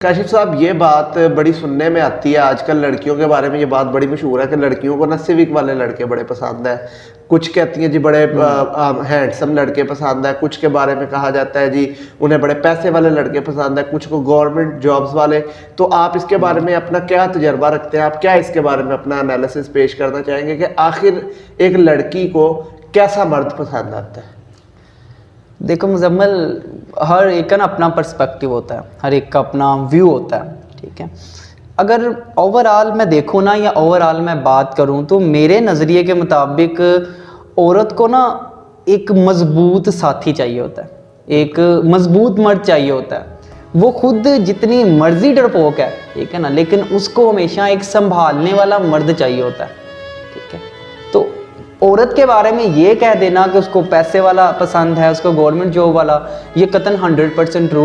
काशिफ साहब, ये बात बड़ी सुनने में आती है आजकल लड़कियों के बारे में। ये बात बड़ी मशहूर है कि लड़कियों को ना सिविक वाले लड़के बड़े पसंद है। कुछ कहती हैं जी बड़े हैंडसम लड़के पसंद है। कुछ के बारे में कहा जाता है जी उन्हें बड़े पैसे वाले लड़के पसंद है, कुछ को गवर्नमेंट जॉब्स वाले। तो आप इसके बारे में अपना क्या तजर्बा रखते हैं? आप क्या इसके बारे में अपना एनालिसिस पेश करना चाहेंगे कि आखिर एक लड़की को कैसा मर्द पसंद आता है? देखो मुजम्मल, हर एक का ना अपना पर्सपेक्टिव होता है, हर एक का अपना व्यू होता है, ठीक है। अगर ओवरऑल मैं देखूँ ना, या ओवरऑल मैं बात करूँ, तो मेरे नज़रिए के मुताबिक औरत को ना एक मज़बूत साथी चाहिए होता है, एक मज़बूत मर्द चाहिए होता है। वो खुद जितनी मर्जी डरपोक है, ठीक है ना, लेकिन उसको हमेशा एक संभालने वाला मर्द चाहिए होता है, ठीक है। तो औरत के बारे में ये कह देना कि उसको पैसे वाला पसंद है, उसको गवर्नमेंट जॉब वाला, ये कतन 100% ट्रू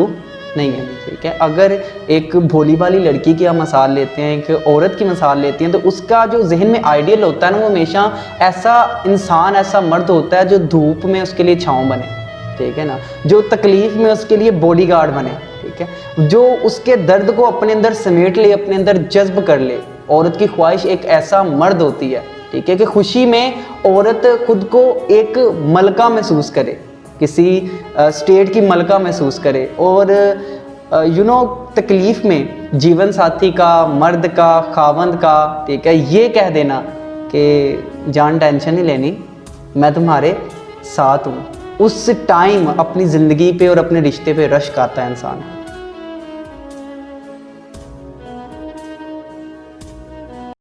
नहीं है, ठीक है। अगर एक भोली भाली लड़की की हम मिसाल लेते हैं, एक औरत की मिसाल लेते हैं, तो उसका जो जहन में आइडियल होता है ना, वो हमेशा ऐसा इंसान, ऐसा मर्द होता है जो धूप में उसके लिए छाँव बने, ठीक है ना, जो तकलीफ़ में उसके लिए बॉडीगार्ड बने, ठीक है, जो उसके दर्द को अपने अंदर समेट ले, अपने अंदर जज्ब कर ले। औरत की ख्वाहिश एक ऐसा मर्द होती है, ठीक है, कि खुशी में औरत खुद को एक मलका महसूस करे, किसी स्टेट की मलका महसूस करे, और तकलीफ़ में जीवन साथी का, मर्द का, खावंद का, ठीक है, ये कह देना कि जान टेंशन नहीं लेनी, मैं तुम्हारे साथ हूँ। उस टाइम अपनी ज़िंदगी पे और अपने रिश्ते पे रश्क आता है इंसान।